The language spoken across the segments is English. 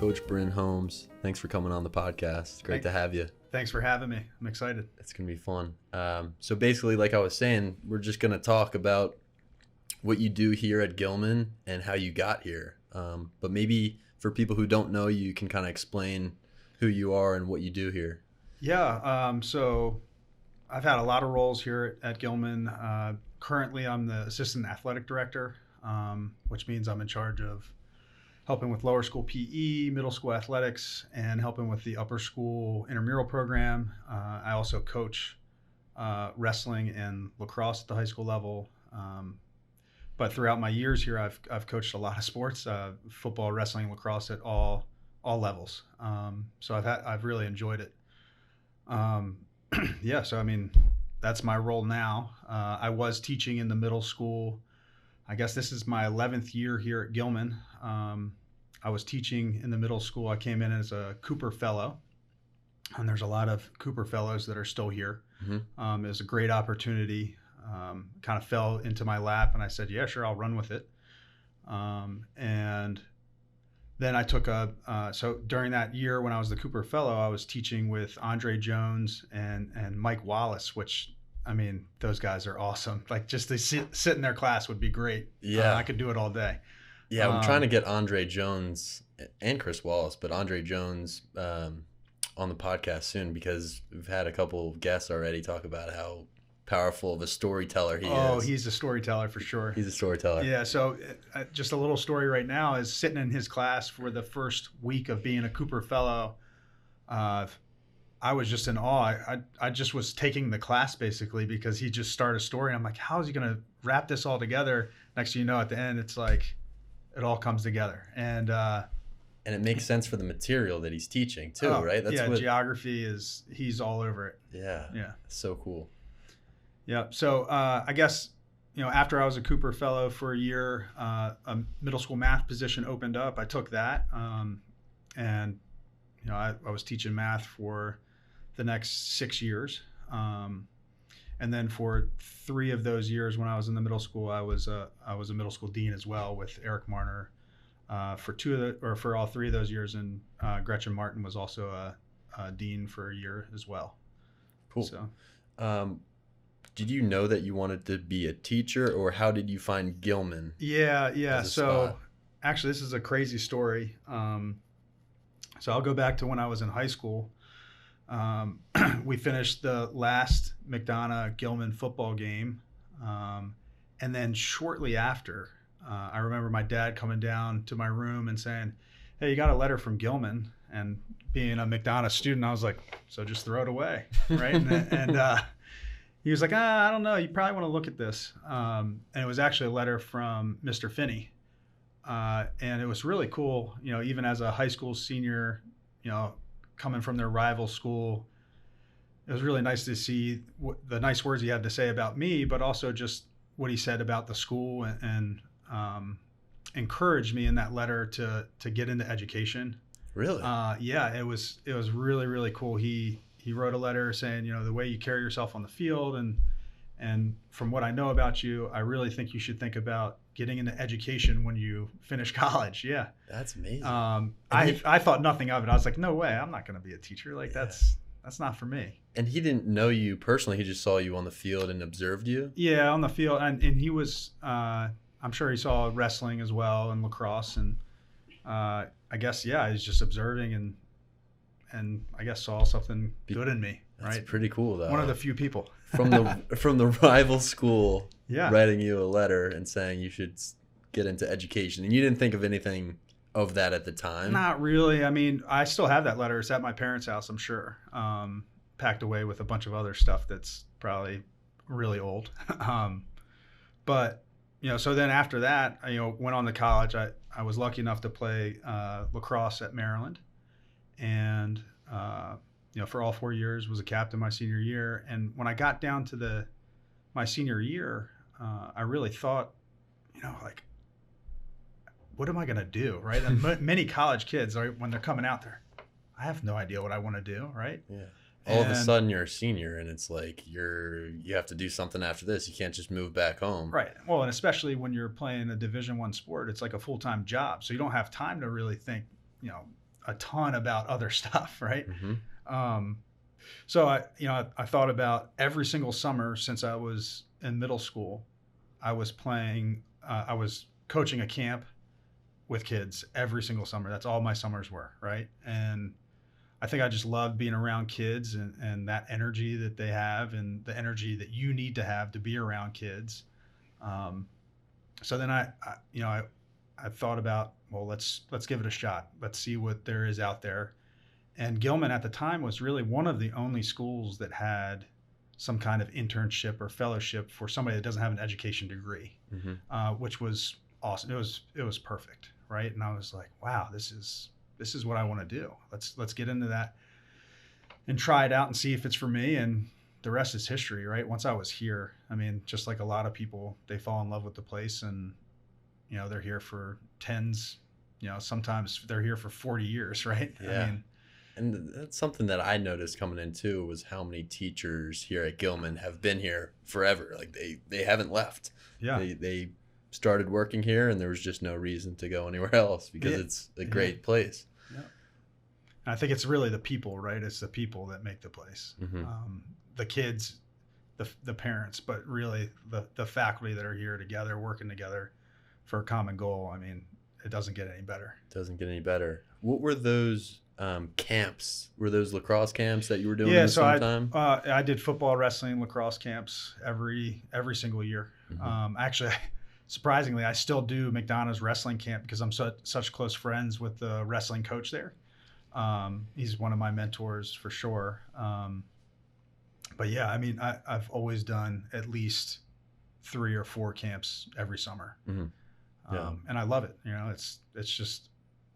Coach Bryn Holmes. Thanks for coming on the podcast. Great to have you. Thanks for having me. I'm excited. It's going to be fun. So basically, like I was saying, we're just going to talk about what you do here at Gilman and how you got here. But maybe for people who don't know, you can kind of explain who you are and what you do here. Yeah. So I've had a lot of roles here at Gilman. Currently, I'm the assistant athletic director, which means I'm in charge of helping with lower school PE, middle school athletics, and helping with the upper school intramural program. I also coach wrestling and lacrosse at the high school level. But throughout my years here, I've coached a lot of sports, football, wrestling, lacrosse at all levels. So I've really enjoyed it. Yeah, so I mean, that's my role now. I was teaching in the middle school. I guess this is my 11th year here at Gilman. I was teaching in the middle school. I came in as a Cooper Fellow, and there's a lot of Cooper Fellows that are still here. Mm-hmm. It was a great opportunity. Kind of fell into my lap, and I said, yeah, sure, I'll run with it. And then I took so during that year when I was the Cooper Fellow, I was teaching with Andre Jones and Mike Wallace, which, I mean, those guys are awesome. Like, just to sit in their class would be great. Yeah. I could do it all day. Yeah, I'm trying to get Andre Jones and Chris Wallace, but Andre Jones on the podcast soon, because we've had a couple of guests already talk about how powerful of a storyteller he is. Oh, he's a storyteller for sure. He's a storyteller. Yeah, so just a little story right now is sitting in his class for the first week of being a Cooper Fellow. I was just in awe. I just was taking the class basically because he just started a story. And I'm like, how is he going to wrap this all together? Next thing you know, at the end, it's like it all comes together. And it makes sense for the material that he's teaching too, right? That's geography he's all over it. Yeah. So cool. Yeah. So I guess, after I was a Cooper Fellow for a year, a middle school math position opened up. I took that. And I was teaching math for the next 6 years. And then for 3 of those years when I was in the middle school, I was a middle school dean as well with Eric Marner for all 3 of those years. And Gretchen Martin was also a dean for a year as well. Cool. So, did you know that you wanted to be a teacher, or how did you find Gilman? Yeah. So actually, this is a crazy story. So I'll go back to when I was in high school. We finished the last McDonogh Gilman football game. And then shortly after, I remember my dad coming down to my room and saying, hey, you got a letter from Gilman. And being a McDonogh student, I was like, so just throw it away, right? and he was like, I don't know. You probably want to look at this. And it was actually a letter from Mr. Finney. And it was really cool, even as a high school senior, coming from their rival school. It was really nice to see the nice words he had to say about me, but also just what he said about the school and encouraged me in that letter to get into education. Really? Yeah, it was really, really cool. He wrote a letter saying, the way you carry yourself on the field and from what I know about you, I really think you should think about getting into education when you finish college. Yeah. That's amazing. I thought nothing of it. I was like, no way, I'm not going to be a teacher. Like that's not for me. And he didn't know you personally. He just saw you on the field and observed you? Yeah, on the field. And he was, I'm sure he saw wrestling as well and lacrosse. And I guess, he's just observing and I guess saw something good in me. That's right? Pretty cool though. One of the few people. from the rival school, yeah, writing you a letter and saying you should get into education, and you didn't think of anything of that at the time. Not really. I mean, I still have that letter. It's at my parents' house, I'm sure, packed away with a bunch of other stuff that's probably really old. But so then after that, went on to college. I was lucky enough to play lacrosse at Maryland, and for all 4 years was a captain my senior year. And when I got down to my senior year, I really thought, like, what am I going to do? Right. And many college kids when they're coming out there, I have no idea what I want to do. Right. Yeah. All of a sudden you're a senior and it's like you have to do something after this. You can't just move back home. Right. Well, and especially when you're playing a Division I sport, it's like a full-time job. So you don't have time to really think, a ton about other stuff, right? Mm-hmm. So I thought about every single summer since I was in middle school, I was coaching a camp with kids every single summer. That's all my summers were, right? And I think I just love being around kids and that energy that they have and the energy that you need to have to be around kids. So then I thought about, well, let's give it a shot. Let's see what there is out there. And Gilman at the time was really one of the only schools that had some kind of internship or fellowship for somebody that doesn't have an education degree, which was awesome. It was perfect, right? And I was like, wow, this is what I want to do. Let's get into that and try it out and see if it's for me. And the rest is history, right? Once I was here, I mean, just like a lot of people, they fall in love with the place, and they're here for tens. Sometimes they're here for 40 years, right? Yeah. I mean, and that's something that I noticed coming in too, was how many teachers here at Gilman have been here forever. Like they haven't left. Yeah. They started working here, and there was just no reason to go anywhere else because it's a great place. Yeah. And I think it's really the people, right? It's the people that make the place. The kids, the parents, but really the faculty that are here together, working together for a common goal. I mean, it doesn't get any better. It doesn't get any better. What were those camps? Were those lacrosse camps that you were doing in the summertime? I did football, wrestling, lacrosse camps every single year. Actually, surprisingly, I still do McDonogh's wrestling camp because I'm such close friends with the wrestling coach there. He's one of my mentors for sure. But yeah, I mean, I've always done at least 3 or 4 camps every summer. Yeah. And I love it.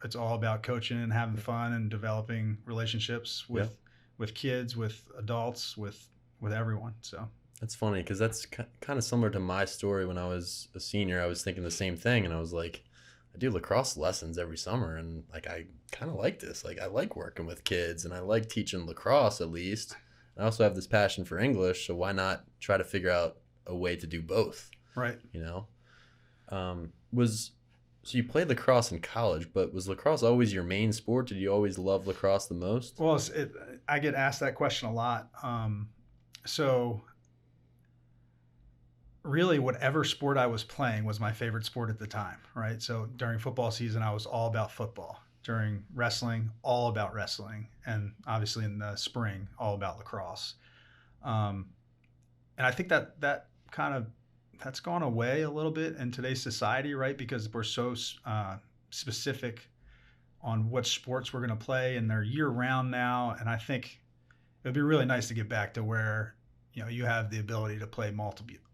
It's all about coaching and having fun and developing relationships with kids, with adults, with everyone. So that's funny because that's kind of similar to my story. When I was a senior, I was thinking the same thing, and I was like, I do lacrosse lessons every summer, and like I kind of like this. Like I like working with kids, and I like teaching lacrosse at least. I also have this passion for English, so why not try to figure out a way to do both? Right. So you played lacrosse in college, but was lacrosse always your main sport? Did you always love lacrosse the most? Well, I get asked that question a lot. So really whatever sport I was playing was my favorite sport at the time, right? So during football season, I was all about football. During wrestling, all about wrestling. And obviously in the spring, all about lacrosse. And I think that kind of, that's gone away a little bit in today's society, right? Because we're so specific on what sports we're going to play, and they're year round now. And I think it'd be really nice to get back to where, you have the ability to play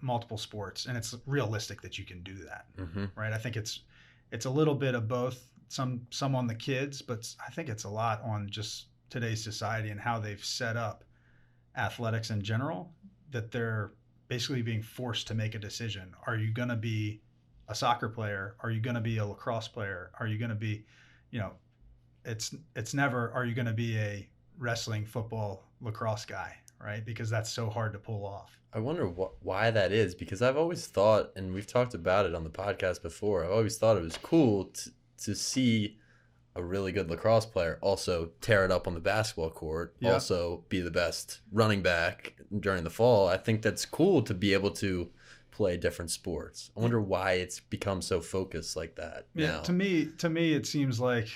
multiple sports, and it's realistic that you can do that, right? I think it's a little bit of both, some on the kids, but I think it's a lot on just today's society and how they've set up athletics in general, that they're basically being forced to make a decision. Are you going to be a soccer player? Are you going to be a lacrosse player? Are you going to be, it's never, are you going to be a wrestling, football, lacrosse guy, right? Because that's so hard to pull off. I wonder why that is, because I've always thought, and we've talked about it on the podcast before, I've always thought it was cool to see a really good lacrosse player also tear it up on the basketball court, also be the best running back during the fall. I think that's cool to be able to play different sports. I wonder why it's become so focused like that now. To me, it seems like,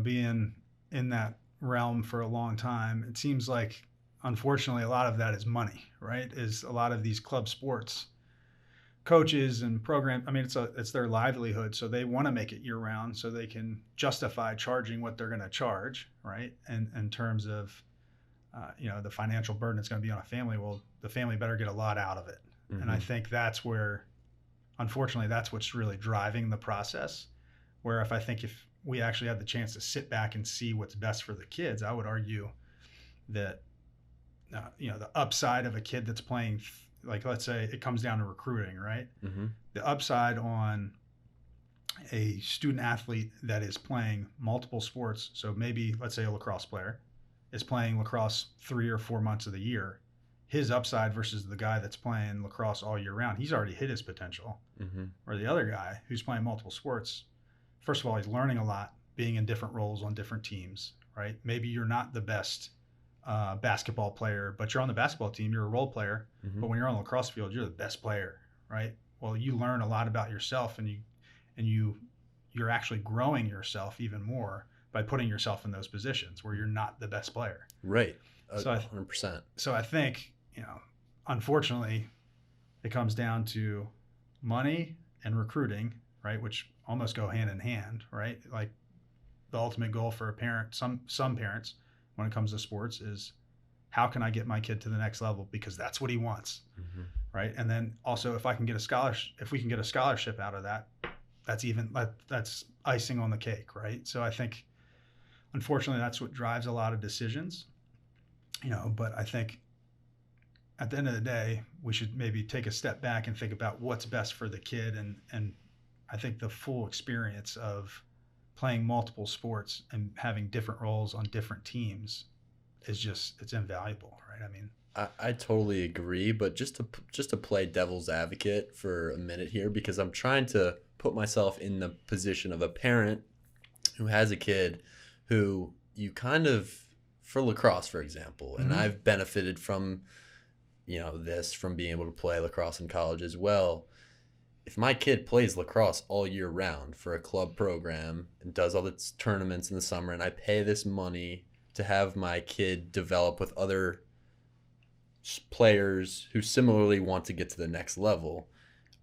being in that realm for a long time, it seems like, unfortunately, a lot of that is money, right? Is a lot of these club sports coaches and program. I mean, it's their livelihood, so they want to make it year round so they can justify charging what they're going to charge, right? And in terms of, the financial burden that's going to be on a family. Well, the family better get a lot out of it. And I think that's where, unfortunately, that's what's really driving the process. Where if we actually had the chance to sit back and see what's best for the kids, I would argue that, the upside of a kid that's playing, like, let's say it comes down to recruiting, right? The upside on a student athlete that is playing multiple sports. So maybe, let's say a lacrosse player is playing lacrosse 3 or 4 months of the year. His upside versus the guy that's playing lacrosse all year round, he's already hit his potential. Or the other guy who's playing multiple sports, first of all, he's learning a lot being in different roles on different teams, right? Maybe you're not the best basketball player, but you're on the basketball team, you're a role player. Mm-hmm. But when you're on the lacrosse field, you're the best player, right? Well, you learn a lot about yourself, and you're actually growing yourself even more by putting yourself in those positions where you're not the best player. Right. So 100%. So I think, unfortunately, it comes down to money and recruiting, right? Which almost go hand in hand, right? Like the ultimate goal for a parent, some parents, when it comes to sports, is how can I get my kid to the next level, because that's what he wants, Mm-hmm. right? And then also, if we can get a scholarship out of that, that's icing on the cake, right? So I think, unfortunately, that's what drives a lot of decisions, but I think at the end of the day, we should maybe take a step back and think about what's best for the kid. And I think the full experience of playing multiple sports and having different roles on different teams it's invaluable, right? I mean, I totally agree, but just to play devil's advocate for a minute here, because I'm trying to put myself in the position of a parent who has a kid who you kind of, for lacrosse, for example, and Mm-hmm. I've benefited from, from being able to play lacrosse in college as well. If my kid plays lacrosse all year round for a club program and does all the tournaments in the summer, and I pay this money to have my kid develop with other players who similarly want to get to the next level,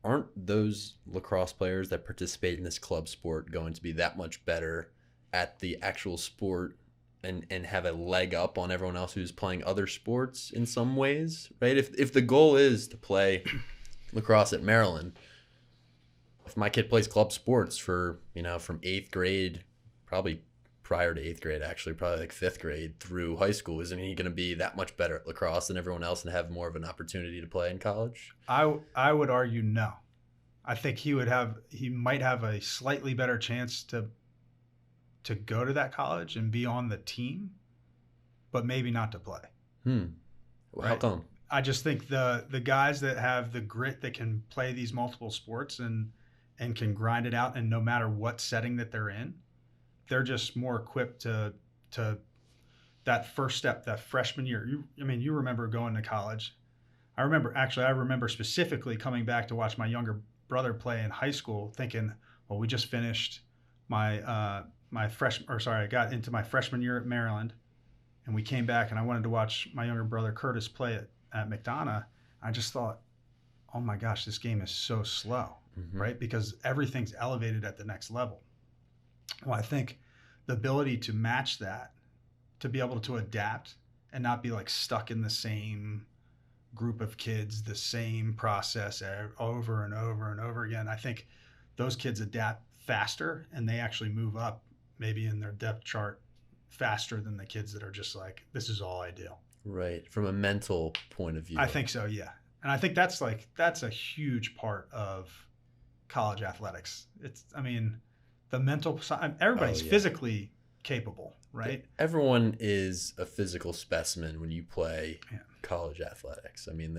aren't those lacrosse players that participate in this club sport going to be that much better at the actual sport and have a leg up on everyone else who's playing other sports in some ways, right? If the goal is to play lacrosse at Maryland, if my kid plays club sports for, from 8th grade, probably prior to 8th grade, actually, probably like 5th grade through high school, isn't he going to be that much better at lacrosse than everyone else and have more of an opportunity to play in college? I would argue no. I think he might have a slightly better chance to go to that college and be on the team, but maybe not to play. Well, right? How come? I just think the guys that have the grit that can play these multiple sports and can grind it out, and no matter what setting that they're in, they're just more equipped to that first step, that freshman year. You remember going to college. I remember specifically coming back to watch my younger brother play in high school, thinking, well, we just finished I got into my freshman year at Maryland, and we came back, and I wanted to watch my younger brother Curtis play at McDonogh. I just thought, oh my gosh, this game is so slow, Mm-hmm. right? Because everything's elevated at the next level. Well, I think the ability to match that, to be able to adapt and not be like stuck in the same group of kids, the same process over and over and over again. I think those kids adapt faster, and they actually move up maybe in their depth chart faster than the kids that are just like, this is all I do. Right. From a mental point of view. I think so, yeah. And I think that's a huge part of college athletics. The mental side, everybody's physically capable, right? Everyone is a physical specimen when you play college athletics. I mean,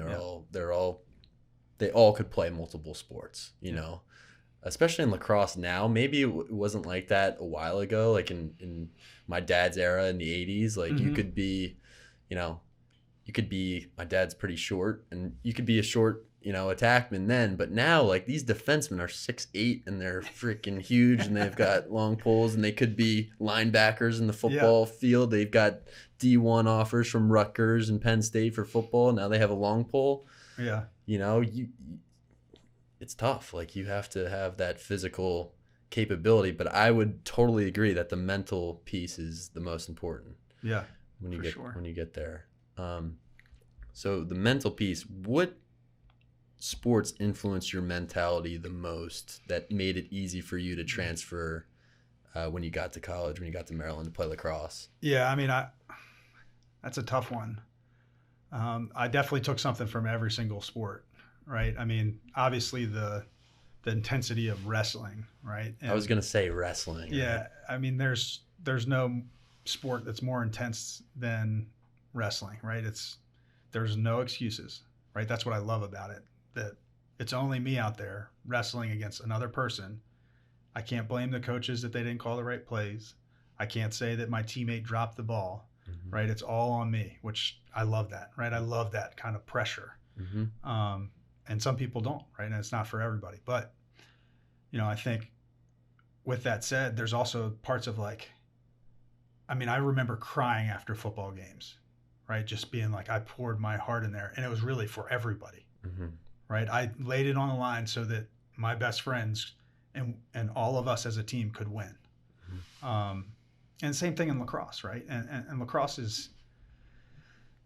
they all could play multiple sports, especially in lacrosse now. Maybe it wasn't like that a while ago, like in my dad's era in the 80s. Like Mm-hmm. you could be, my dad's pretty short, and you could be a short, attackman then. But now, like, these defensemen are 6'8", and they're freaking huge, and they've got long poles, and they could be linebackers in the football field. They've got D1 offers from Rutgers and Penn State for football. Now they have a long pole. Yeah. It's tough. Like, you have to have that physical capability, but I would totally agree that the mental piece is the most important. Yeah. When you get there. Sure. So the mental piece, what sports influenced your mentality the most that made it easy for you to transfer when you got to college, when you got to Maryland to play lacrosse? Yeah, that's a tough one. I definitely took something from every single sport, right? I mean, obviously the intensity of wrestling, right? And I was going to say wrestling. Yeah. Right? I mean, there's no sport that's more intense than wrestling, right? There's no excuses, right? That's what I love about it, that it's only me out there wrestling against another person, I can't blame the coaches that they didn't call the right plays. I can't say that my teammate dropped the ball, right? It's all on me, which I love that, right? I love that kind of pressure. And some people don't, right? And it's not for everybody. But, I think with that said, there's also parts of like, I remember crying after football games, right? Just being like, I poured my heart in there, and it was really for everybody, right? I laid it on the line so that my best friends and all of us as a team could win. And same thing in lacrosse, right? And lacrosse is,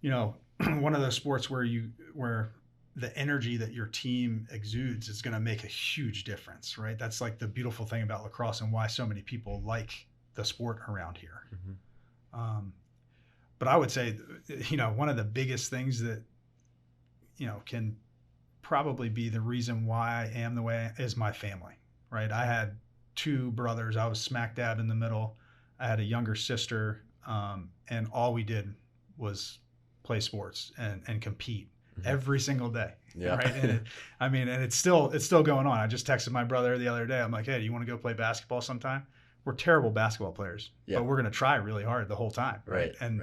one of those sports where the energy that your team exudes is going to make a huge difference, right? That's like the beautiful thing about lacrosse and why so many people like the sport around here. But I would say, one of the biggest things that, can probably be the reason why I am the way is my family, right? I had 2 brothers. I was smack dab in the middle. I had a younger sister, and all we did was play sports and compete every single day. Yeah. Right. And it's still going on. I just texted my brother the other day. I'm like, hey, do you want to go play basketball sometime? We're terrible basketball players, but we're going to try really hard the whole time. Right. And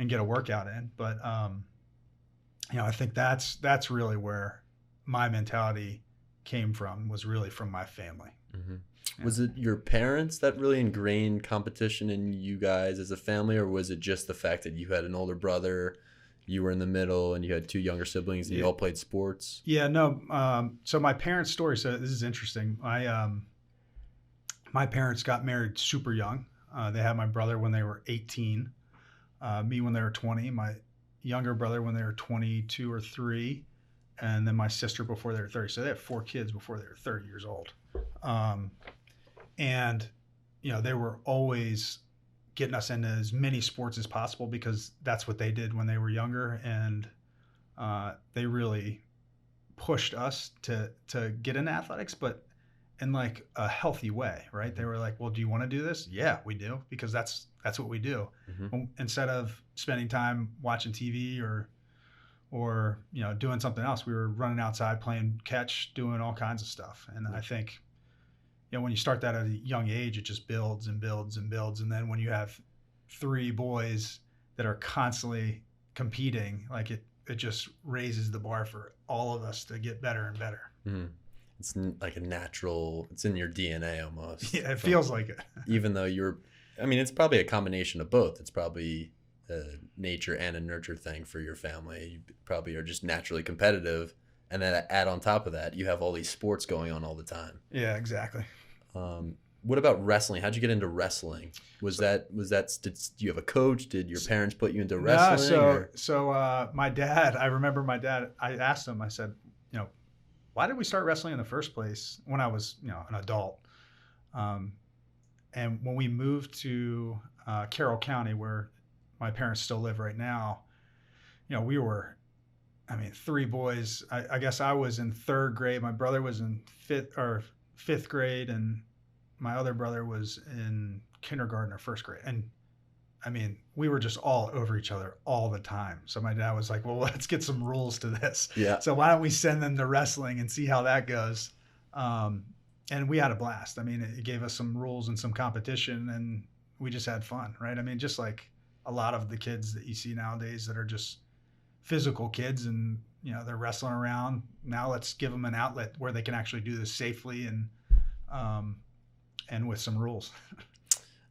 get a workout in. But, I think that's really where my mentality came from, was really from my family. Yeah. Was it your parents that really ingrained competition in you guys as a family, or was it just the fact that you had an older brother, you were in the middle, and you had 2 younger siblings, and you all played sports? Yeah, no. So my parents' story, so this is interesting. My parents got married super young. They had my brother when they were 18, me when they were 20, my younger brother when they were 22 or 3, and then my sister before they were 30. So they had 4 kids before they were 30 years old. And, they were always getting us into as many sports as possible because that's what they did when they were younger. And they really pushed us to get into athletics, but in like a healthy way, right? They were like, well, do you want to do this? Yeah, we do, because that's what we do. Instead of spending time watching TV or doing something else, we were running outside, playing catch, doing all kinds of stuff. And I think, when you start that at a young age, it just builds and builds and builds. And then when you have 3 boys that are constantly competing, like it just raises the bar for all of us to get better and better. It's like a natural, it's in your DNA almost. Yeah, it feels like it. Even though it's probably a combination of both. It's probably a nature and a nurture thing for your family. You probably are just naturally competitive. And then add on top of that, you have all these sports going on all the time. Yeah, exactly. What about wrestling? How'd you get into wrestling? Did you have a coach? Did your parents put you into wrestling? So my dad, I remember my dad, I asked him, I said, why did we start wrestling in the first place when I was, an adult? And when we moved to Carroll County, where my parents still live right now, we were, 3 boys. I guess I was in 3rd grade. My brother was in 5th grade, and my other brother was in kindergarten or 1st grade. And we were just all over each other all the time. So my dad was like, well, let's get some rules to this. Yeah. So why don't we send them to wrestling and see how that goes? And we had a blast. It gave us some rules and some competition, and we just had fun, right? Just like a lot of the kids that you see nowadays that are just physical kids, and they're wrestling around. Now let's give them an outlet where they can actually do this safely and with some rules.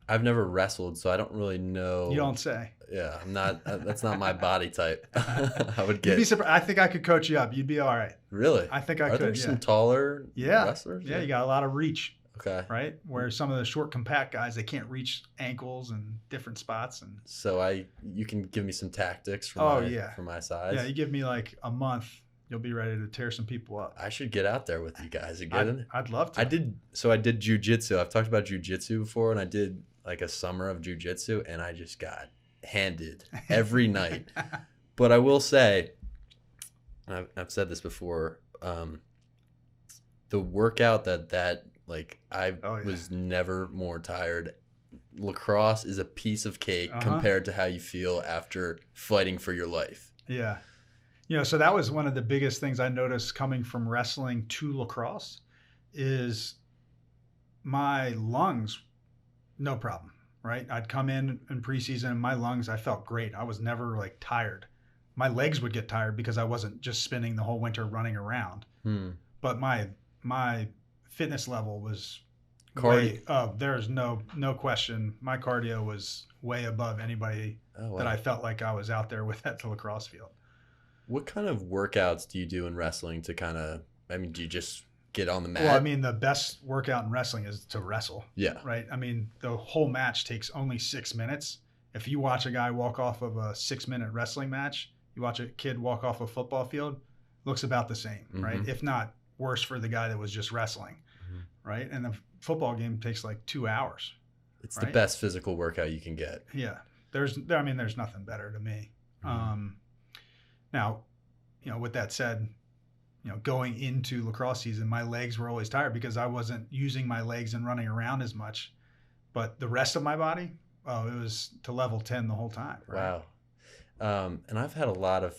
I've never wrestled, so I don't really know. You don't say. Yeah, I'm not. That's not my body type. I would get. You'd be surprised. I think I could coach you up. You'd be all right. Really? I think I could. Are there some taller wrestlers? Yeah, you got a lot of reach. Okay. Right? Where some of the short, compact guys, they can't reach ankles and different spots. And so you can give me some tactics for my size. Yeah, you give me like a month, you'll be ready to tear some people up. I should get out there with you guys again. I'd love to. I did jiu-jitsu. I've talked about jiu-jitsu before, and I did like a summer of jiu-jitsu, and I just got handed every night. But I will say, and I've said this before, the workout that like I was never more tired. Lacrosse is a piece of cake compared to how you feel after fighting for your life. Yeah. So that was one of the biggest things I noticed coming from wrestling to lacrosse is my lungs, no problem, right? I'd come in preseason, my lungs, I felt great. I was never like tired. My legs would get tired because I wasn't just spending the whole winter running around. But my fitness level was there's no question. My cardio was way above anybody that I felt like I was out there with at the lacrosse field. What kind of workouts do you do in wrestling to kind of, I mean, do you just get on the mat? Well, I mean, the best workout in wrestling is to wrestle. Yeah. Right? I mean, the whole match takes only 6 minutes. If you watch a guy walk off of a 6-minute wrestling match, you watch a kid walk off a football field, looks about the same, right? If not worse for the guy that was just wrestling, right? And the football game takes like 2 hours. It's the best physical workout you can get. Yeah. There's nothing better to me. Now, with that said, going into lacrosse season, my legs were always tired because I wasn't using my legs and running around as much. But the rest of my body, it was to level 10 the whole time. Right? Wow. And I've had a lot of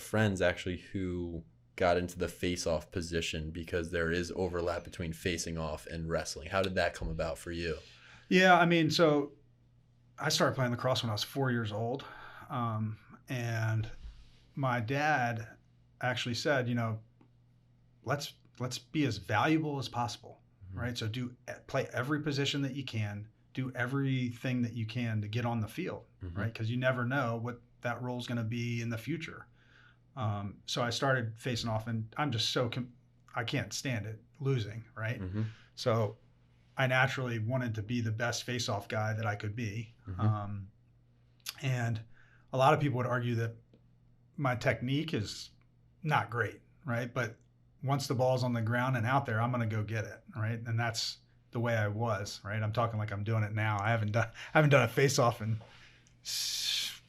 friends actually who got into the face-off position because there is overlap between facing off and wrestling. How did that come about for you? Yeah, I mean, so I started playing lacrosse when I was 4 years old. And my dad actually said, let's be as valuable as possible, right? So play every position that you can, do everything that you can to get on the field, right? Because you never know what that role is going to be in the future. So I started facing off, and I'm just I can't stand it losing, right? So I naturally wanted to be the best face-off guy that I could be. And a lot of people would argue that my technique is not great, right? But once the ball's on the ground and out there, I'm going to go get it, right? And that's the way I was, right? I'm talking like I'm doing it now. I haven't done a face-off in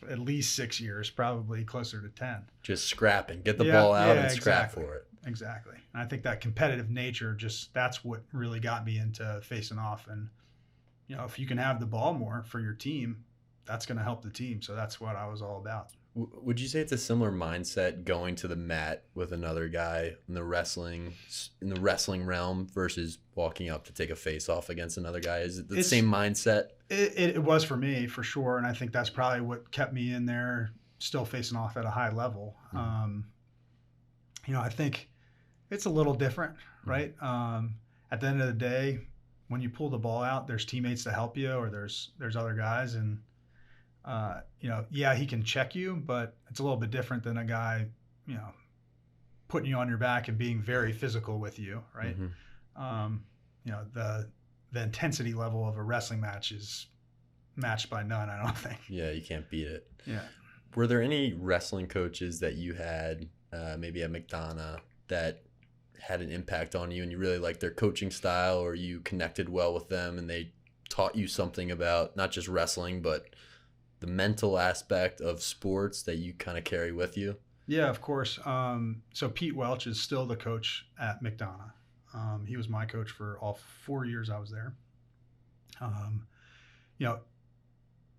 at least 6 years, probably closer to 10. Just scrapping, get the ball out and scrap for it. Exactly. And I think that competitive nature, that's what really got me into facing off. And, if you can have the ball more for your team, that's going to help the team. So that's what I was all about. Would you say it's a similar mindset going to the mat with another guy in the wrestling realm versus walking up to take a face off against another guy? Is it the same mindset? It was for me, for sure. And I think that's probably what kept me in there still facing off at a high level. I think it's a little different, right? At the end of the day, when you pull the ball out, there's teammates to help you, or there's other guys, and he can check you, but it's a little bit different than a guy, putting you on your back and being very physical with you, right? The intensity level of a wrestling match is matched by none, I don't think. Yeah, you can't beat it. Yeah. Were there any wrestling coaches that you had, maybe at McDonogh, that had an impact on you and you really liked their coaching style, or you connected well with them and they taught you something about not just wrestling, but the mental aspect of sports that you kind of carry with you? Yeah, of course. So Pete Welch is still the coach at McDonogh. He was my coach for all 4 years I was there.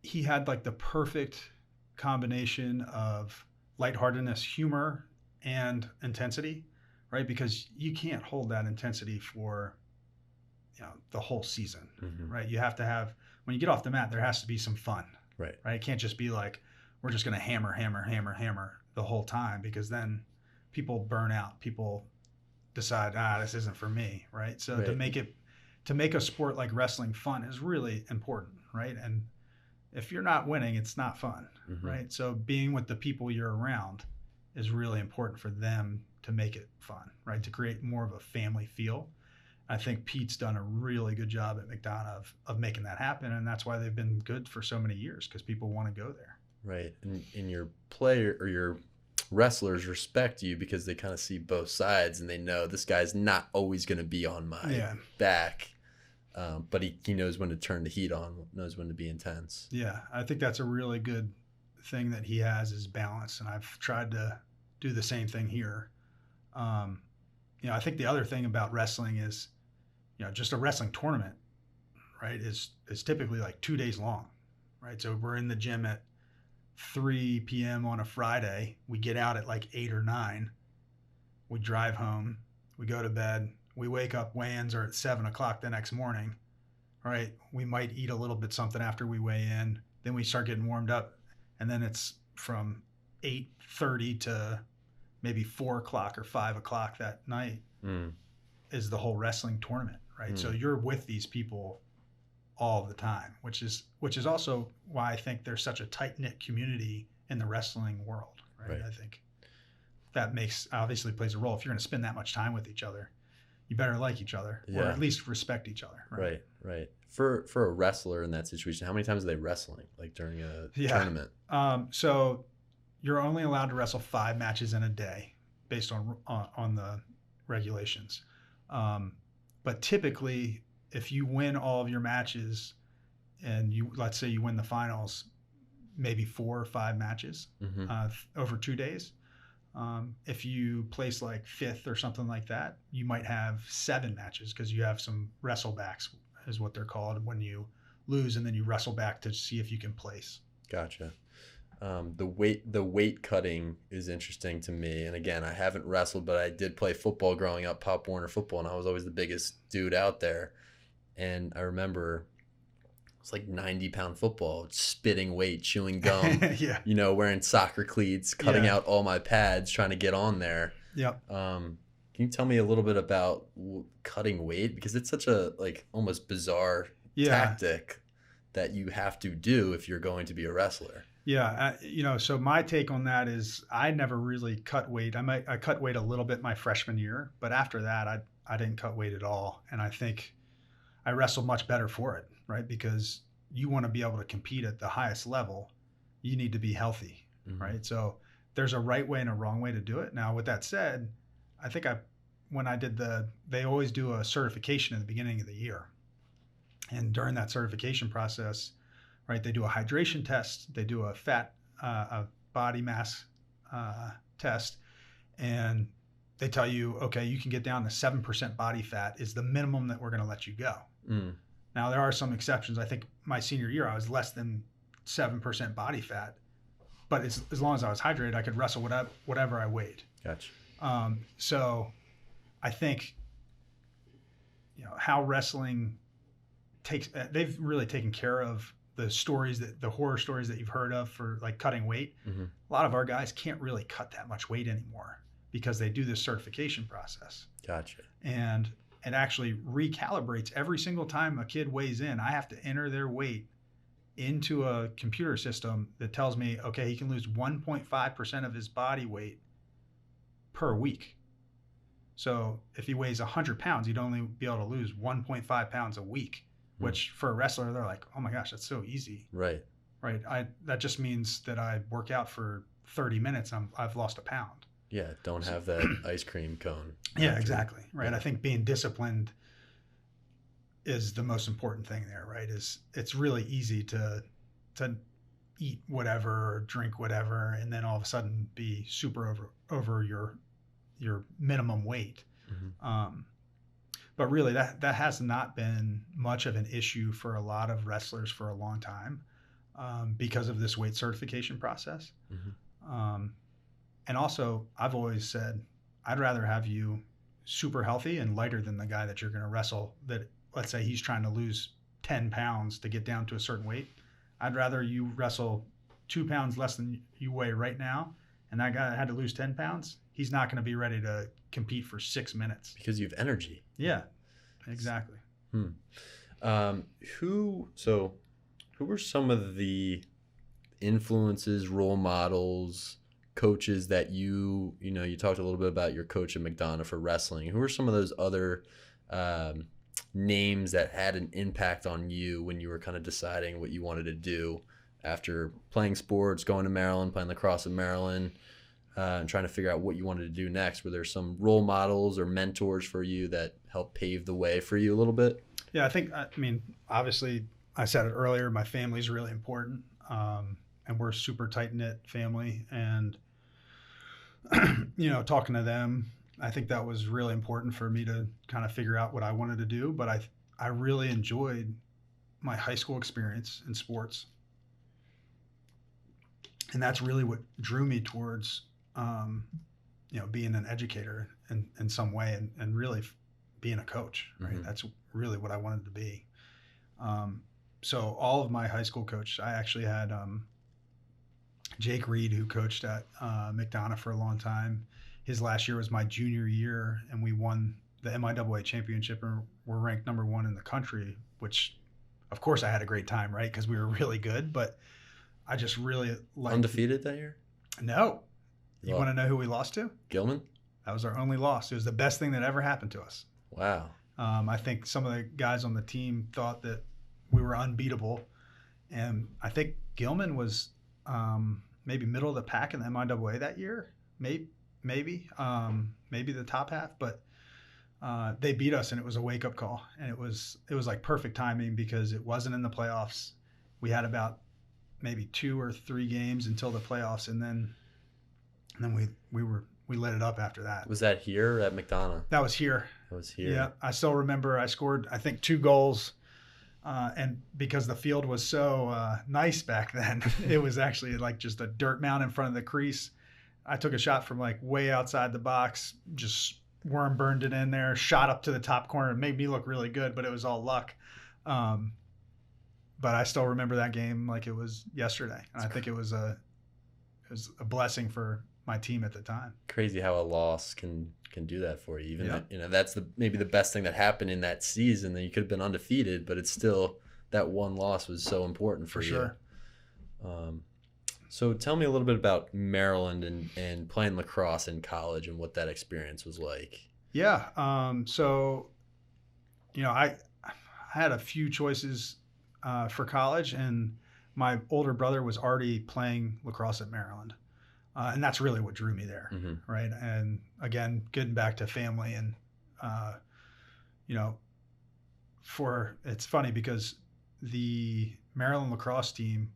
He had like the perfect combination of lightheartedness, humor, and intensity, right? Because you can't hold that intensity for the whole season, right? You have to have, when you get off the mat, there has to be some fun. Right. It can't just be like, we're just going to hammer the whole time, because then people burn out. People decide, this isn't for me. Right. So to make a sport like wrestling fun is really important. Right. And if you're not winning, it's not fun. Right. So being with the people you're around is really important for them to make it fun. Right. To create more of a family feel. I think Pete's done a really good job at McDonogh of making that happen, and that's why they've been good for so many years, because people want to go there. Right, and your player or your wrestlers respect you because they kind of see both sides and they know this guy's not always going to be on my back, but he knows when to turn the heat on, knows when to be intense. Yeah, I think that's a really good thing that he has, is balance, and I've tried to do the same thing here. I think the other thing about wrestling is, just a wrestling tournament, right, is typically like 2 days long, right? So we're in the gym at 3 p.m. on a Friday. We get out at like 8 or 9. We drive home. We go to bed. we wake up, weigh-ins are at 7 o'clock the next morning, right? We might eat a little bit something after we weigh in. Then we start getting warmed up. And then it's from 8:30 to maybe 4 o'clock or 5 o'clock that night is the whole wrestling tournament, right? So you're with these people all the time, which is also why I think there's such a tight-knit community in the wrestling world, right? I think that obviously plays a role. If you're going to spend that much time with each other, you better like each other, or at least respect each other. Right. For a wrestler in that situation, how many times are they wrestling, like during a tournament? So you're only allowed to wrestle 5 matches in a day based on the regulations. But typically, if you win all of your matches and let's say you win the finals, maybe 4 or 5 matches over 2 days. If you place like 5th or something like that, you might have 7 matches because you have some wrestle backs is what they're called when you lose, and then you wrestle back to see if you can place. Gotcha. The weight cutting is interesting to me. And again, I haven't wrestled, but I did play football growing up, Pop Warner football, and I was always the biggest dude out there. And I remember it's like 90-pound football, spitting weight, chewing gum, wearing soccer cleats, cutting out all my pads, trying to get on there. Yep. Can you tell me a little bit about cutting weight? Because it's such a almost bizarre tactic that you have to do if you're going to be a wrestler. Yeah. So my take on that is I never really cut weight. I cut weight a little bit my freshman year, but after that, I didn't cut weight at all. And I think I wrestled much better for it, right? Because you want to be able to compete at the highest level. You need to be healthy, right? So there's a right way and a wrong way to do it. Now, with that said, I think when I did they always do a certification in the beginning of the year. And during that certification process, right, they do a hydration test, they do a body mass test, and they tell you, okay, you can get down to 7% body fat is the minimum that we're going to let you go. Now, there are some exceptions. I think my senior year, I was less than 7% body fat, but as long as I was hydrated, I could wrestle whatever I weighed. Gotcha. So I think, how wrestling they've really taken care of the horror stories that you've heard of for like cutting weight. A lot of our guys can't really cut that much weight anymore because they do this certification process. Gotcha. And it actually recalibrates every single time a kid weighs in. I have to enter their weight into a computer system that tells me, okay, he can lose 1.5% of his body weight per week. So if he weighs 100 pounds, he'd only be able to lose 1.5 pounds a week, which for a wrestler, they're like, oh my gosh, that's so easy. Right. That just means that I work out for 30 minutes. I've lost a pound. Yeah. Don't have that ice cream cone. Yeah, exactly. Right. Yeah. I think being disciplined is the most important thing there, right? It's really easy to eat whatever or drink whatever, and then all of a sudden be super over your minimum weight. But really that has not been much of an issue for a lot of wrestlers for a long time because of this weight certification process. And also, I've always said, I'd rather have you super healthy and lighter than the guy that you're going to wrestle that, let's say he's trying to lose 10 pounds to get down to a certain weight. I'd rather you wrestle 2 pounds less than you weigh right now, and that guy that had to lose 10 pounds, he's not going to be ready to compete for 6 minutes. Because you have energy. Yeah, exactly. Who were some of the influences, role models, coaches that you talked a little bit about your coach at McDonogh for wrestling. Who are some of those other names that had an impact on you when you were kind of deciding what you wanted to do after playing sports, going to Maryland, playing lacrosse in Maryland, and trying to figure out what you wanted to do next? Were there some role models or mentors for you that helped pave the way for you a little bit? Yeah, I mean, obviously, I said it earlier, my family's really important, and we're a super tight-knit family, and talking to them, I think that was really important for me to kind of figure out what I wanted to do. But I really enjoyed my high school experience in sports, and that's really what drew me towards being an educator in some way, and really being a coach, right? Mm-hmm. That's really what I wanted to be. So all of my high school coaches, I actually had Jake Reed, who coached at McDonogh for a long time. His last year was my junior year, and we won the MIAA championship and were ranked number 1 in the country, which, of course, I had a great time, right? Because we were really good, but I just really liked... Undefeated that year? No. You want to know who we lost to? Gilman? That was our only loss. It was the best thing that ever happened to us. Wow. I think some of the guys on the team thought that we were unbeatable, and I think Gilman was maybe middle of the pack in the MIAA that year, maybe the top half, but they beat us, and it was a wake-up call, and it was like perfect timing because it wasn't in the playoffs. We had about maybe 2 or 3 games until the playoffs, and then we lit it up after that. Was that here or at McDonogh? That was here. It was here. Yeah, I still remember I scored, I think, 2 goals. And because the field was so nice back then, it was actually like just a dirt mound in front of the crease. I took a shot from like way outside the box, just worm burned it in there, shot up to the top corner. It made me look really good, but it was all luck. But I still remember that game like it was yesterday. And I think it was a blessing for my team at the time. Crazy how a loss can do that for you. Even that's maybe the best thing that happened in that season. That you could have been undefeated, but it's still that one loss was so important for you. Sure. So tell me a little bit about Maryland and playing lacrosse in college and what that experience was like. Yeah. So, I had a few choices for college, and my older brother was already playing lacrosse at Maryland. And that's really what drew me there, mm-hmm. right? And again, getting back to family and, it's funny because the Maryland lacrosse team,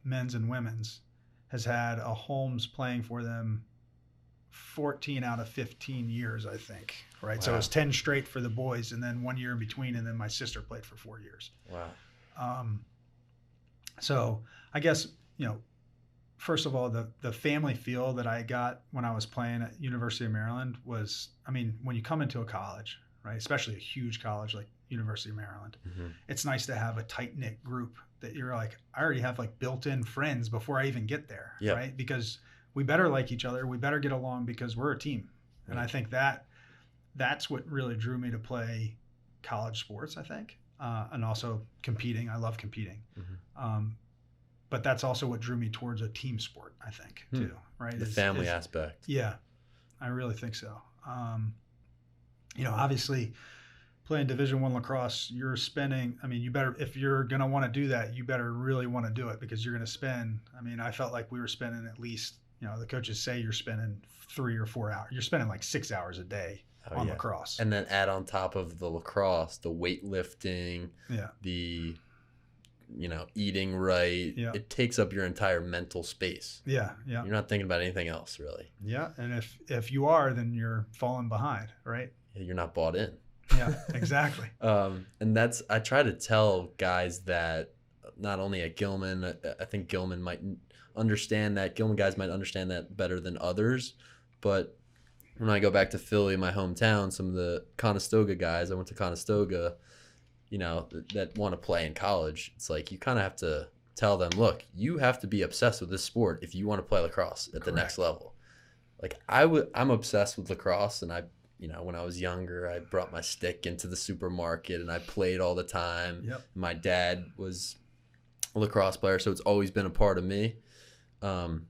men's and women's, has had a Holmes playing for them 14 out of 15 years, I think, right? Wow. So it was 10 straight for the boys, and then 1 year in between, and then my sister played for 4 years. Wow. So I guess, first of all, the family feel that I got when I was playing at University of Maryland was, when you come into a college, right, especially a huge college like University of Maryland, mm-hmm. it's nice to have a tight-knit group that you're like, I already have like built-in friends before I even get there, yep. right? Because we better like each other. We better get along because we're a team. Right. And I think that's what really drew me to play college sports, I think, and also competing. I love competing. Mm-hmm. But that's also what drew me towards a team sport, I think, too, right? The family aspect. Yeah, I really think so. Obviously, playing Division I lacrosse, you're spending, you better, if you're going to want to do that, you better really want to do it because you're going to spend, I felt like we were spending at least, the coaches say you're spending 3 or 4 hours. You're spending like 6 hours a day on lacrosse. And then add on top of the lacrosse, the weightlifting, the... eating right. Yeah. It takes up your entire mental space. Yeah. You're not thinking about anything else, really. Yeah, and if you are, then you're falling behind, right? You're not bought in. Yeah, exactly. And I try to tell guys that not only at Gilman, I think Gilman might understand that. Gilman guys might understand that better than others. But when I go back to Philly, my hometown, some of the Conestoga guys, I went to Conestoga, that want to play in college, it's like you kind of have to tell them, look, you have to be obsessed with this sport if you want to play lacrosse at the next level. Like I'm obsessed with lacrosse, and I, when I was younger, I brought my stick into the supermarket and I played all the time. Yep. My dad was a lacrosse player, so it's always been a part of me. And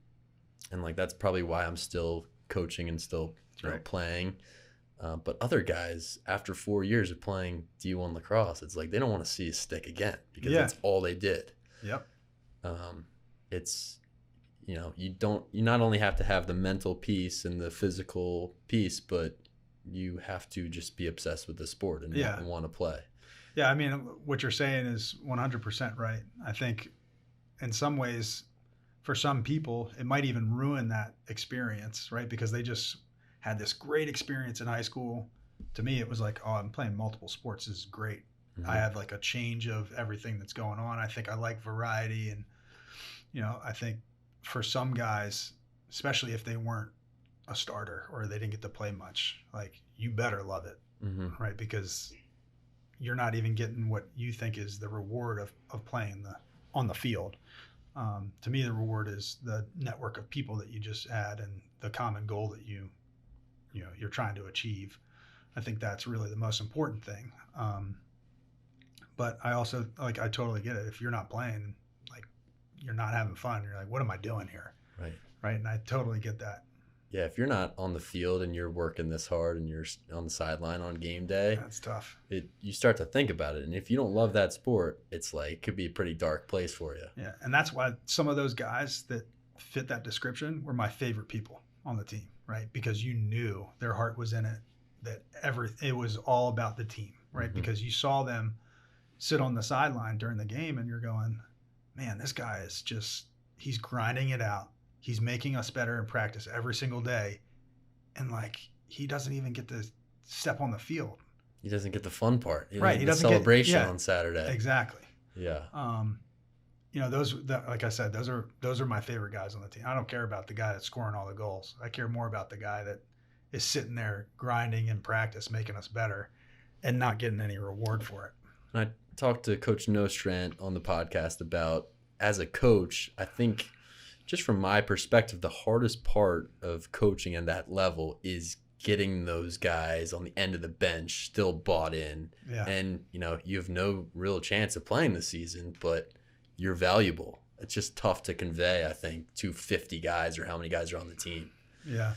like that's probably why I'm still coaching and still playing. But other guys, after 4 years of playing D1 lacrosse, it's like they don't want to see a stick again because that's all they did. Yep. It's, you not only have to have the mental piece and the physical piece, but you have to just be obsessed with the sport and want to play. Yeah, what you're saying is 100% right. I think in some ways, for some people, it might even ruin that experience, right? Because they just had this great experience in high school. To me, it was like, oh, I'm playing multiple sports. This is great. Mm-hmm. I have like a change of everything that's going on. I think I like variety. And, I think for some guys, especially if they weren't a starter or they didn't get to play much, like you better love it. right? Because you're not even getting what you think is the reward of playing on the field. To me, the reward is the network of people that you just had and the common goal that you're trying to achieve. I think that's really the most important thing. But I also, like, I totally get it. If you're not playing, like, you're not having fun. You're like, what am I doing here? Right. And I totally get that. Yeah, if you're not on the field and you're working this hard and you're on the sideline on game day, that's tough. You start to think about it. And if you don't love that sport, it's like, it could be a pretty dark place for you. Yeah. And that's why some of those guys that fit that description were my favorite people on the team, right? Because you knew their heart was in it, that it was all about the team, right? Because you saw them sit on the sideline during the game and you're going, man, this guy is he's grinding it out. He's making us better in practice every single day. And, like, he doesn't even get to step on the field. He doesn't get the fun part. Right. He doesn't celebration on Saturday. Exactly. Yeah. Like I said, those are my favorite guys on the team. I don't care about the guy that's scoring all the goals. I care more about the guy that is sitting there grinding in practice, making us better, and not getting any reward for it. And I talked to Coach Nostrand on the podcast about, as a coach, I think, just from my perspective, the hardest part of coaching at that level is getting those guys on the end of the bench still bought in. Yeah. And, you have no real chance of playing this season, but you're valuable. It's just tough to convey, I think, to 50 guys or how many guys are on the team. Yeah.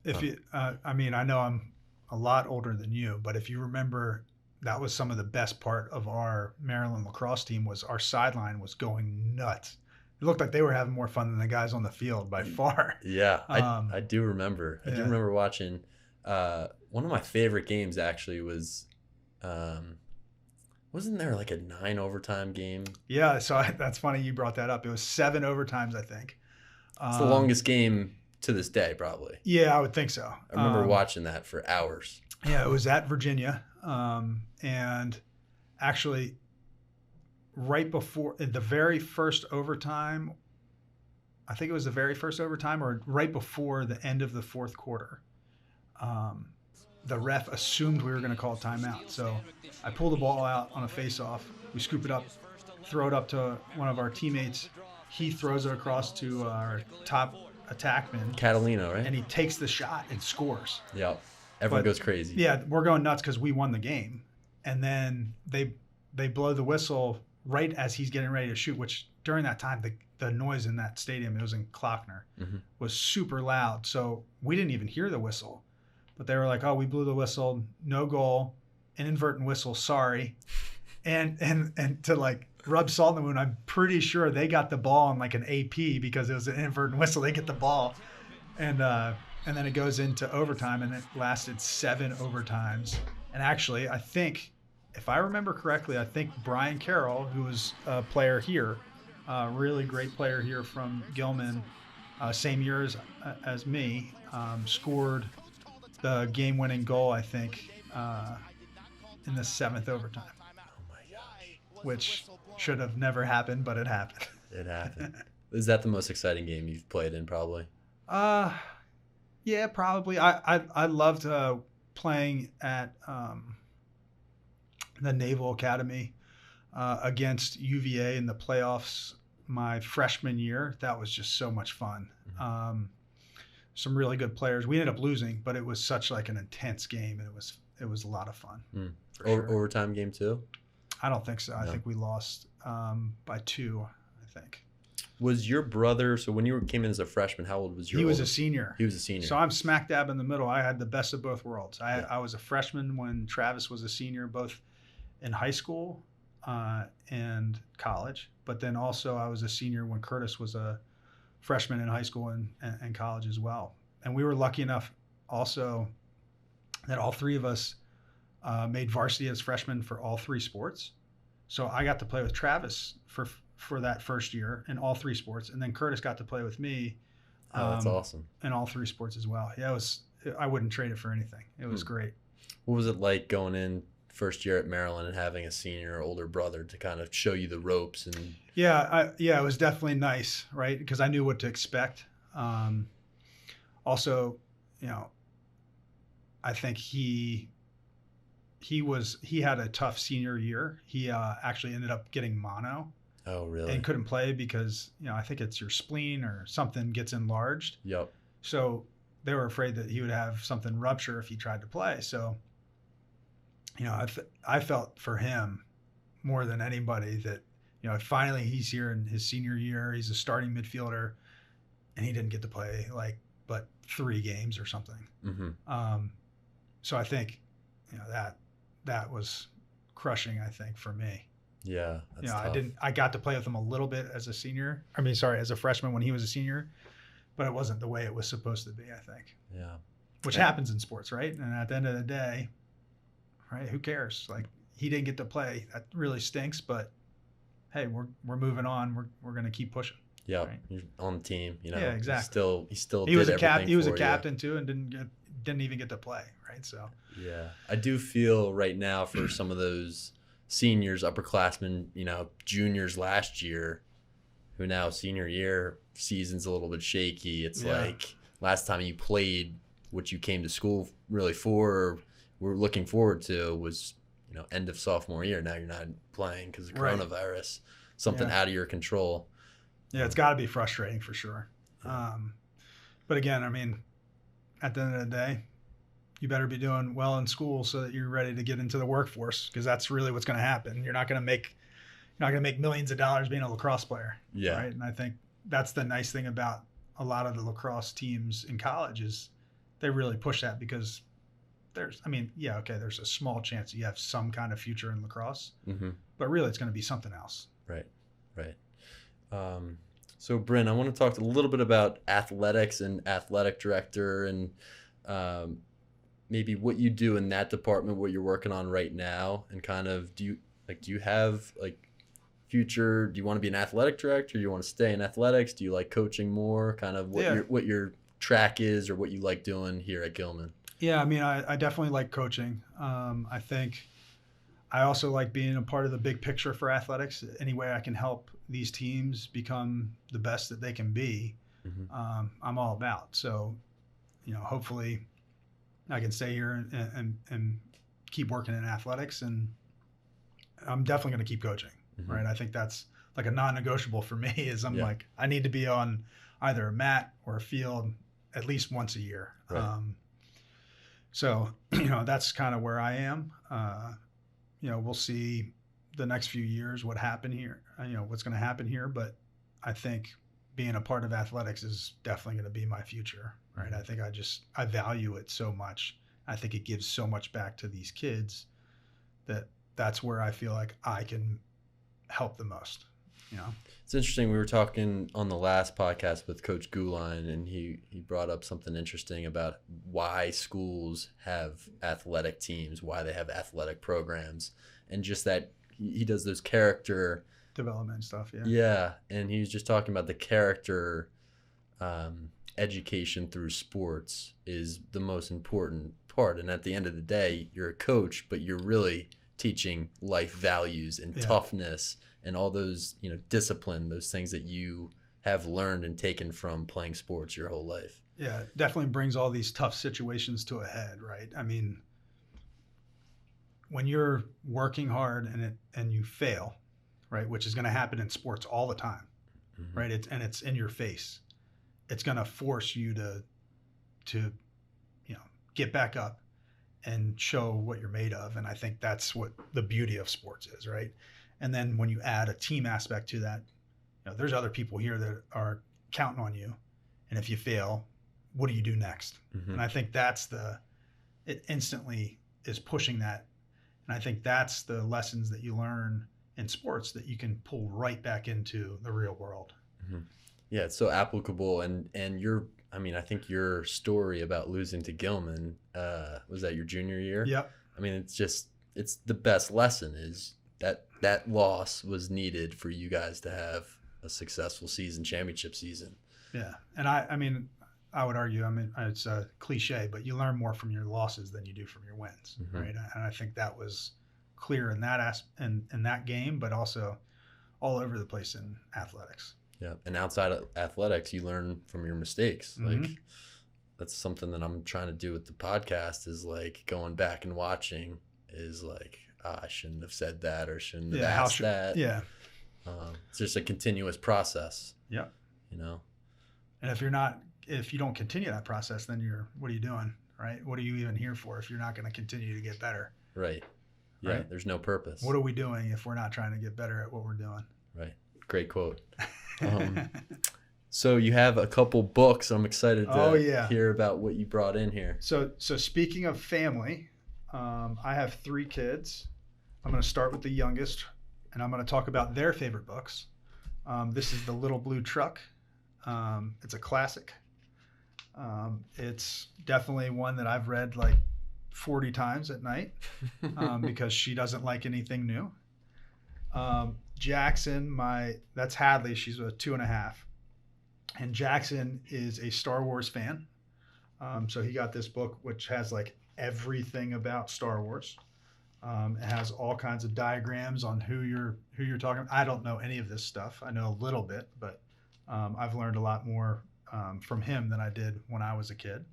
I know I'm a lot older than you, but if you remember, that was some of the best part of our Maryland lacrosse team was our sideline was going nuts. It looked like they were having more fun than the guys on the field by far. Yeah, I do remember. I do remember watching. One of my favorite games actually was, wasn't there like a 9 overtime game? Yeah, so that's funny you brought that up. It was 7 overtimes, I think. It's the longest game to this day, probably. Yeah, I would think so. I remember watching that for hours. Yeah, it was at Virginia, and actually, right before the very first overtime, I think it was the very first overtime or right before the end of the fourth quarter, the ref assumed we were going to call timeout. So I pull the ball out on a face-off. We scoop it up, throw it up to one of our teammates. He throws it across to our top attackman. Catalino, right? And he takes the shot and scores. Yep. Everyone goes crazy. Yeah, we're going nuts because we won the game. And then they blow the whistle right as he's getting ready to shoot, which during that time, the noise in that stadium, it was in Klockner, was super loud. So we didn't even hear the whistle. But they were like, oh, we blew the whistle, no goal, inadvertent whistle, sorry. And to like rub salt in the wound, I'm pretty sure they got the ball on like an AP because it was an inadvertent whistle. They get the ball. And then it goes into overtime, and it lasted 7 overtimes. And actually, I think, if I remember correctly, I think Brian Carroll, who was a player here, a really great player here from Gilman, same year as me, scored the game-winning goal, I think, in the 7th overtime. Oh, my gosh. Which should have never happened, but it happened. It happened. Is that the most exciting game you've played in, probably? Yeah, probably. I loved playing at the Naval Academy against UVA in the playoffs my freshman year. That was just so much fun. Some really good players. We ended up losing, but it was such like an intense game, and it was a lot of fun. Sure. Overtime game too? I don't think so. No. I think we lost by 2, I think. Was your brother, so when you came in as a freshman, how old was your He was a senior. He was a senior. So I'm smack dab in the middle. I had the best of both worlds. I was a freshman when Travis was a senior, both in high school and college. But then also I was a senior when Curtis was a freshman in high school and college as well. And we were lucky enough also that all 3 of us made varsity as freshmen for all 3 sports. So I got to play with Travis for that first year in all 3 sports, and then Curtis got to play with me. That's awesome. In all 3 sports as well. Yeah, I wouldn't trade it for anything. It was great. What was it like going in first year at Maryland and having a senior or older brother to kind of show you the ropes? And it was definitely nice, right? Because I knew what to expect. Also, I think he he had a tough senior year. He actually ended up getting mono. Oh, really? And couldn't play because, I think it's your spleen or something gets enlarged. Yep. So they were afraid that he would have something rupture if he tried to play. So, I felt for him more than anybody that, finally he's here in his senior year. He's a starting midfielder, and he didn't get to play but 3 games or something. Mm-hmm. So I think, that was crushing, I think, for me. Yeah. That's tough. I got to play with him a little bit as a freshman when he was a senior, but it wasn't the way it was supposed to be, I think. Yeah. Which happens in sports, right? And at the end of the day, right, who cares? Like, he didn't get to play. That really stinks, but hey, we're moving on. We're going to keep pushing. Yeah. Right? You're on the team, Yeah, exactly. He still he did was a everything he was a for captain too, and didn't even get to play, right? So yeah. I do feel right now for some of those seniors, upperclassmen, juniors last year, who now senior year season's a little bit shaky. It's like last time you played, what you came to school really for, or were looking forward to, was end of sophomore year. Now you're not playing because of coronavirus, something out of your control. Yeah, it's got to be frustrating for sure. But again, at the end of the day, you better be doing well in school so that you're ready to get into the workforce, because that's really what's going to happen. You're not going to make millions of dollars being a lacrosse player. Yeah. Right. And I think that's the nice thing about a lot of the lacrosse teams in college is they really push that, because there's a small chance that you have some kind of future in lacrosse, but really it's going to be something else. Right. So Bryn, I want to talk a little bit about athletics and athletic director, and maybe what you do in that department, what you're working on right now, and kind of do you have future? Do you want to be an athletic director? Do you want to stay in athletics? Do you like coaching more? Kind of what your track is, or what you like doing here at Gilman? Yeah, I definitely like coaching. I think I also like being a part of the big picture for athletics. Any way I can help these teams become the best that they can be, I'm all about. So, hopefully I can stay here and keep working in athletics, and I'm definitely going to keep coaching, right? I think that's like a non-negotiable for me, is I need to be on either a mat or a field at least once a year. Right. So, that's kind of where I am. We'll see the next few years what happened here, what's going to happen here. But I think being a part of athletics is definitely going to be my future, right? I think I value it so much. I think it gives so much back to these kids that's where I feel like I can help the most. It's interesting. We were talking on the last podcast with Coach Guline, and he brought up something interesting about why schools have athletic teams, why they have athletic programs, and just that he does those character development stuff. Yeah. Yeah. And he was just talking about the character education through sports is the most important part. And at the end of the day, you're a coach, but you're really teaching life values and toughness and all those, discipline, those things that you have learned and taken from playing sports your whole life. Yeah, it definitely brings all these tough situations to a head, right? When you're working hard and you fail, right, which is going to happen in sports all the time, right? It's in your face. It's going to force you to get back up and show what you're made of. And I think that's what the beauty of sports is, right? And then when you add a team aspect to that, there's other people here that are counting on you. And if you fail, what do you do next? And I think it instantly is pushing that. And I think that's the lessons that you learn in sports that you can pull right back into the real world. Yeah, it's so applicable. And I think your story about losing to Gilman, was that your junior year? Yep. It's the best lesson is that loss was needed for you guys to have a successful championship season. Yeah. And I would argue, it's a cliche, but you learn more from your losses than you do from your wins, right? And I think that was clear in that game, but also all over the place in athletics. Yeah. And outside of athletics, you learn from your mistakes. Like, that's something that I'm trying to do with the podcast, is like going back and watching is like, I shouldn't have said that or shouldn't have Yeah, asked that. Yeah. It's just a continuous process. Yeah. You know? And if you don't continue that process, then what are you doing, right? What are you even here for if you're not going to continue to get better? Right. Yeah. Right? There's no purpose. What are we doing if we're not trying to get better at what we're doing? Right. Great quote. So you have a couple books. I'm excited to hear about what you brought in here. So speaking of family, I have 3 kids. I'm going to start with the youngest, and I'm going to talk about their favorite books. This is The Little Blue Truck. It's a classic. It's definitely one that I've read like 40 times at night because she doesn't like anything new. Jackson, that's Hadley. She's a 2.5. And Jackson is a Star Wars fan. So he got this book, which has like everything about Star Wars. It has all kinds of diagrams on who you're talking. I don't know any of this stuff. I know a little bit, but I've learned a lot more from him than I did when I was a kid.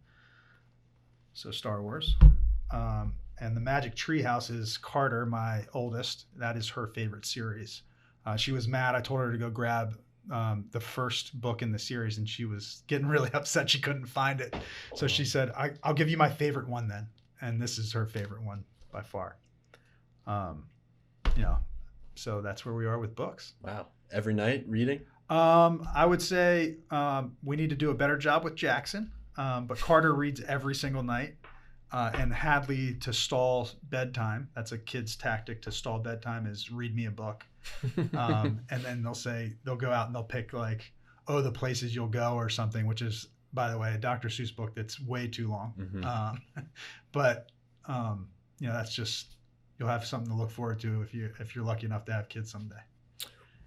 So Star Wars. And the Magic Treehouse is Carter, my oldest. That is her favorite series. She was mad. I told her to go grab the first book in the series, and she was getting really upset she couldn't find it. So she said, I'll give you my favorite one then. And this is her favorite one by far. So that's where we are with books. Wow. Every night reading? I would say we need to do a better job with Jackson. But Carter reads every single night. And Hadley, to stall bedtime, that's a kid's tactic to stall bedtime, is read me a book. And then they'll go out and they'll pick like, The Places You'll Go or something, which is, by the way, a Dr. Seuss book that's way too long. Mm-hmm. That's just, you'll have something to look forward to if you're lucky enough to have kids someday.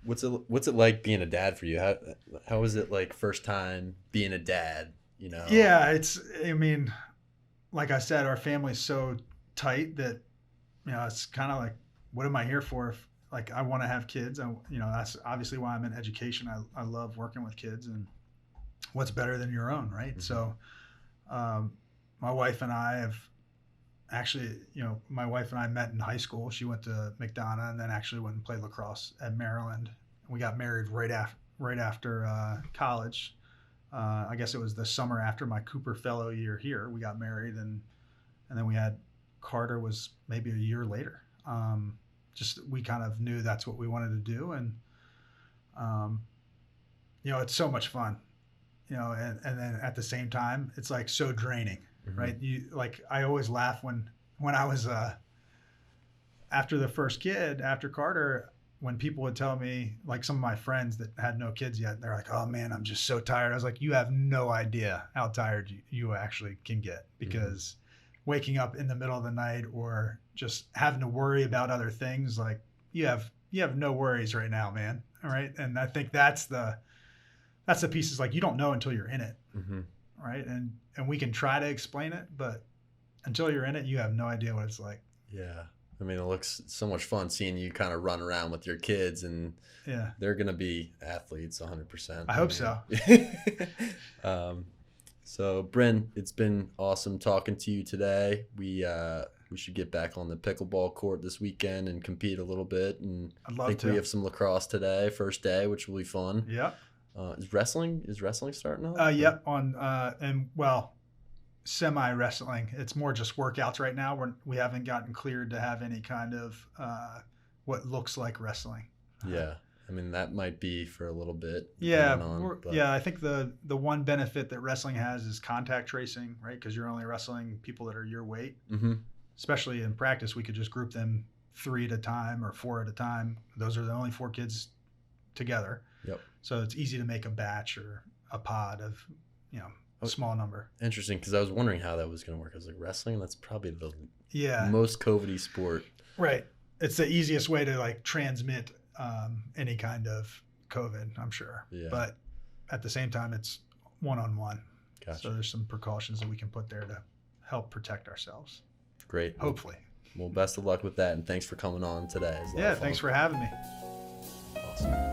What's it like being a dad for you? How was it like first time being a dad, you know? Yeah, like I said, our family's so tight that, it's kind of like, what am I here for? If like I want to have kids, that's obviously why I'm in education. I love working with kids, and what's better than your own, right? Mm-hmm. So, my wife and I have actually, my wife and I met in high school. She went to McDonogh and then actually went and played lacrosse at Maryland. We got married right after college. I guess it was the summer after my Cooper Fellow year here. We got married, and then we had Carter was maybe a year later. We kind of knew that's what we wanted to do, and it's so much fun, and then at the same time it's like so draining, mm-hmm. right? I always laugh when I was after the first kid, after Carter, when people would tell me, like some of my friends that had no kids yet, they're like, "Oh man, I'm just so tired." I was like, "You have no idea how tired you actually can get, because mm-hmm. waking up in the middle of the night or just having to worry about other things, like you have no worries right now, man." All right. And I think that's the piece, is like, you don't know until you're in it. Mm-hmm. Right. And we can try to explain it, but until you're in it, you have no idea what it's like. Yeah. It looks so much fun seeing you kind of run around with your kids, and they're going to be athletes 100%. I hope so. So Bryn, it's been awesome talking to you today. We should get back on the pickleball court this weekend and compete a little bit. And I'd love I think to. we have some lacrosse today, first day, which will be fun. Yeah. Is wrestling starting up? Yep. Semi wrestling. It's more just workouts right now. We haven't gotten cleared to have any kind of what looks like wrestling. Yeah. That might be for a little bit. Yeah. I think the one benefit that wrestling has is contact tracing, right? Because you're only wrestling people that are your weight. Mm-hmm. Especially in practice, we could just group them 3 at a time or 4 at a time. Those are the only 4 kids together. Yep. So it's easy to make a batch or a pod of, a small number. Interesting, because I was wondering how that was going to work. I was like, wrestling, that's probably the most COVID-y sport. Right. It's the easiest way to like transmit any kind of COVID, I'm sure. Yeah. But at the same time, it's one-on-one. Gotcha. So there's some precautions that we can put there to help protect ourselves. Great. Hopefully. Well, best of luck with that, and thanks for coming on today. Yeah, thanks for having me. Awesome.